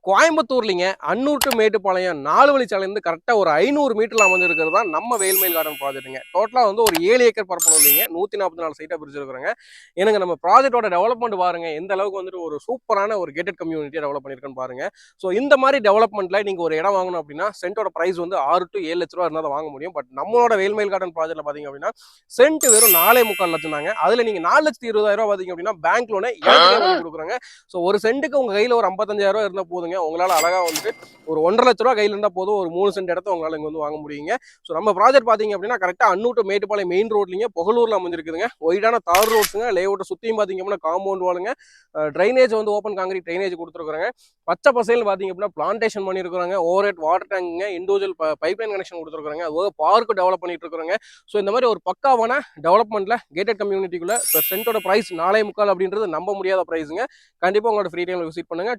கோயம்புத்தூர்லிங்க Annur to Mettupalayam 4 வழிச்சாலையிலிருந்து கரெக்டாக ஒரு 500 மீட்டரில் அமைஞ்சிருக்கிறது தான் நம்ம வேல்மயில் கார்டன் ப்ராஜெக்ட்டுங்க. டோட்டலாக வந்து ஒரு 7 ஏக்கர் பரப்பளவு இல்லைங்க, 144 சைட்டாக பிரிச்சிருக்கிறோங்க. எனக்கு நம்ம ப்ராஜெக்டோட டெவலப்மெண்ட் பாருங்க, எந்த அளவுக்கு வந்துட்டு ஒரு சூப்பரான ஒரு கேட்டட் கம்யூனிட்டியை டெவலப் பண்ணியிருக்கேன்னு பாருங்க. ஸோ இந்த மாதிரி டெவலப்மெண்ட்ல நீங்கள் ஒரு இடம் வாங்கணும் அப்படின்னா சென்ட்டோட ப்ரைஸ் வந்து 6 to 7 லட்ச ரூபா இருந்தால் தான் வாங்க முடியும். பட் நம்மளோட வேல்மயில் கார்டன் ப்ராஜெக்ட்ல பார்த்தீங்க அப்படின்னா சென்ட் வெறும் 4.25 லட்சம் தாங்க. அதில் நீங்கள் 4,20,000 பார்த்தீங்க அப்படின்னா பேங்க் லோனை பண்ணி கொடுக்குறாங்க. ஸோ ஒரு சென்ட்டுக்கு உங்கள் கையில் ஒரு 55,000 இருந்தால் போதுங்க, உங்களால் அழகாக வந்துட்டு ஒரு 1,50,000 லட்ச ரூபா கையில் இருந்தால் போதும், ஒரு 3 சென்ட் இடத்த உங்களால் இங்கே வந்து வாங்க முடியுங்க. ஸோ நம்ம ப்ராஜெக்ட் பார்த்தீங்க அப்படின்னா கரெக்டாக அன்னூர் டு மேட்டுப்பாளையம் மெயின் ரோட்லிங்க புகழூரில் அமைஞ்சிருக்குதுங்க. ஒய்டான தார் ரோட்ஸுங்க, லேஅவுட்டை சுற்றியும் பார்த்தீங்க அப்படின்னா காம்பவுண்ட் வாளுங்க, ட்ரைனேஜ் வந்து ஓப்பன் காங்கிரீட் ட்ரைனேஜ் கொடுத்துருக்குறாங்க. பச்சை பசையில் பார்த்தீங்க அப்படின்னா பிளான்டேஷன் பண்ணியிருக்காங்க, ஓவர் ஹெட் வாட்டர் டேங்குங்க, இண்டிவிஜுவல் பைப்லைன் கனெக்ஷன் கொடுத்துருக்காங்க, அது பார்க்கு டெவலப் பண்ணிட்டு இருக்காங்க. ஸோ இந்த மாதிரி ஒரு பக்காவான டெவலப்மெண்ட்டில் கேட்டட் கம்யூனிட்டிக்குள்ள சென்ட்டோட ப்ரைஸ் 4.25 அப்படின்றது நம்ப முடியாத ப்ரைஸுங்க. கண்டிப்பாக உங்களோட ஃப்ரீ டைமில் விசிட் பண்ணுங்கள்.